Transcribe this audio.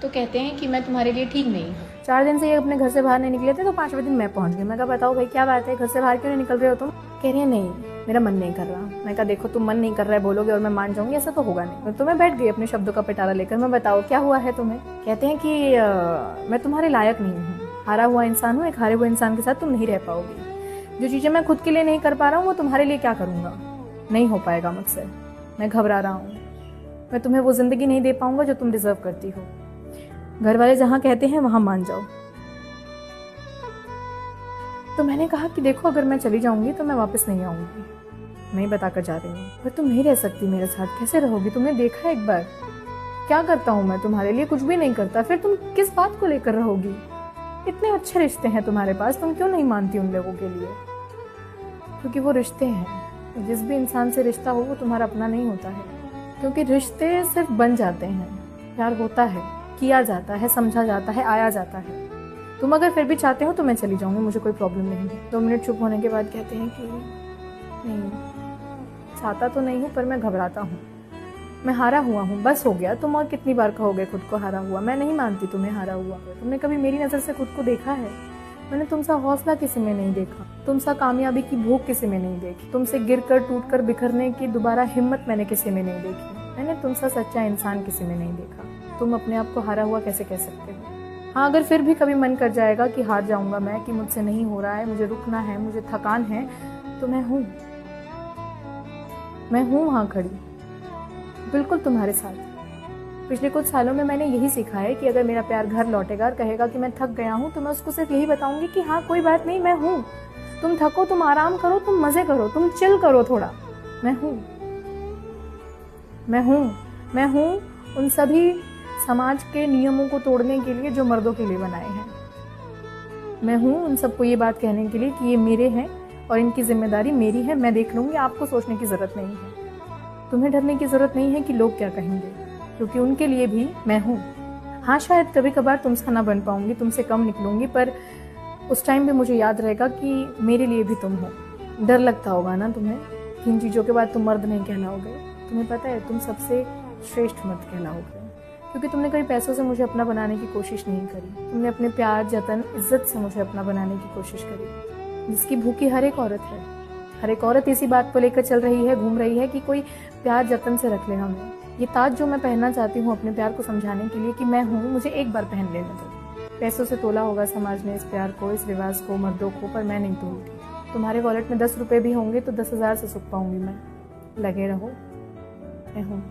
तो कहते हैं कि मैं तुम्हारे लिए ठीक नहीं हूँ। 4 दिन से ये अपने घर से बाहर नहीं निकले थे तो 5वें दिन मैं पहुंच गई। मैं कहा बताओ भाई क्या बात है, घर से बाहर क्यों नहीं निकल रहे हो तुम? कह रही है नहीं मेरा मन नहीं कर रहा। मैं कहा देखो तुम मन नहीं कर रहा है बोलोगे और मैं मान जाऊंगी, ऐसा तो होगा नहीं। तो मैं बैठ गई अपने शब्दों का पिटारा लेकर। मैं बताओ क्या हुआ है तुम्हें? कहते हैं कि मैं तुम्हारे लायक नहीं हूँ, हारा हुआ इंसान हूँ, एक हारे हुए इंसान के साथ तुम नहीं रह पाओगी। जो चीजें मैं खुद के लिए नहीं कर पा रहा हूँ वो तुम्हारे लिए क्या करूंगा, नहीं हो पाएगा मुझसे, मैं घबरा रहा हूँ, मैं तुम्हें वो जिंदगी नहीं दे पाऊंगा जो तुम डिजर्व करती हो। घर वाले जहाँ कहते हैं वहां मान जाओ। तो मैंने कहा कि देखो अगर मैं चली जाऊंगी तो मैं वापस नहीं आऊंगी, मैं ही बताकर जा रही हूँ। पर तुम नहीं रह सकती मेरे साथ, कैसे रहोगी? तुमने देखा एक बार क्या करता हूँ मैं तुम्हारे लिए, कुछ भी नहीं करता, फिर तुम किस बात को लेकर रहोगी? इतने अच्छे रिश्ते हैं तुम्हारे पास, तुम क्यों नहीं मानती उन लोगों के लिए? क्योंकि वो रिश्ते हैं, जिस भी इंसान से रिश्ता हो वो तुम्हारा अपना नहीं होता है। क्योंकि रिश्ते सिर्फ बन जाते हैं, प्यार होता है, किया जाता है, समझा जाता है, आया जाता है। तुम अगर फिर भी चाहते हो तो मैं चली जाऊंगी, मुझे कोई प्रॉब्लम नहीं है। 2 मिनट चुप होने के बाद कहते हैं कि नहीं, चाहता तो नहीं हूँ पर मैं घबराता हूँ, मैं हारा हुआ हूँ, बस हो गया। तुम और कितनी बार कहोगे खुद को हारा हुआ? मैं नहीं मानती तुम्हें हारा हुआ। तुमने कभी मेरी नज़र से खुद को देखा है? मैंने तुमसा हौसला किसी में नहीं देखा, तुमसा कामयाबी की भूख किसी में नहीं देखी, तुमसे गिरकर टूटकर बिखरने की दोबारा हिम्मत मैंने किसी में नहीं देखी, मैंने तुमसा सच्चा इंसान किसी में नहीं देखा। तुम अपने आप को हारा हुआ कैसे कह सकते हो? हाँ अगर फिर भी कभी मन कर जाएगा कि हार जाऊंगा मैं, कि मुझसे नहीं हो रहा है, मुझे रुकना है, मुझे थकान है, तो मैं हूँ वहां खड़ी, बिल्कुल तुम्हारे साथ। पिछले कुछ सालों में मैंने यही सीखा है कि अगर मेरा प्यार घर लौटेगा और कहेगा कि मैं थक गया हूँ, तो मैं उसको सिर्फ यही बताऊंगी कि हाँ कोई बात नहीं, मैं हूँ, तुम थको, तुम आराम करो, तुम मजे करो, तुम चिल करो थोड़ा, मैं हूँ उन सभी समाज के नियमों को तोड़ने के लिए जो मर्दों के लिए बनाए हैं। मैं हूँ उन सबको ये बात कहने के लिए कि ये मेरे हैं और इनकी जिम्मेदारी मेरी है, मैं देख लूंगी, आपको सोचने की जरूरत नहीं है। तुम्हें डरने की जरूरत नहीं है कि लोग क्या कहेंगे, क्योंकि उनके लिए भी मैं हूँ। हाँ शायद कभी कभार तुमसे ना बन पाऊंगी, तुमसे कम निकलूंगी, पर उस टाइम भी मुझे याद रहेगा कि मेरे लिए भी तुम हो। डर लगता होगा ना तुम्हें, इन चीज़ों के बाद तुम मर्द नहीं कहलाओगे। तुम्हें पता है तुम सबसे श्रेष्ठ मर्द कहलाओगे, क्योंकि तुमने कभी पैसों से मुझे अपना बनाने की कोशिश नहीं करी। तुमने अपने प्यार, जतन, इज्जत से मुझे अपना बनाने की कोशिश करी, जिसकी भूखी हर एक औरत है। हर एक औरत इसी बात को लेकर चल रही है, घूम रही है कि कोई प्यार जतन से रख ले हमें। ये ताज जो मैं पहनना चाहती हूँ अपने प्यार को समझाने के लिए कि मैं हूँ, मुझे एक बार पहन लेने दो। पैसों से तोला होगा समाज ने इस प्यार को, इस रिवाज को, मर्दों को, पर मैं नहीं तोलती। तुम्हारे वॉलेट में 10 रुपए भी होंगे तो 10,000 से सुख पाऊंगी मैं। लगे रहो, मैं हूँ।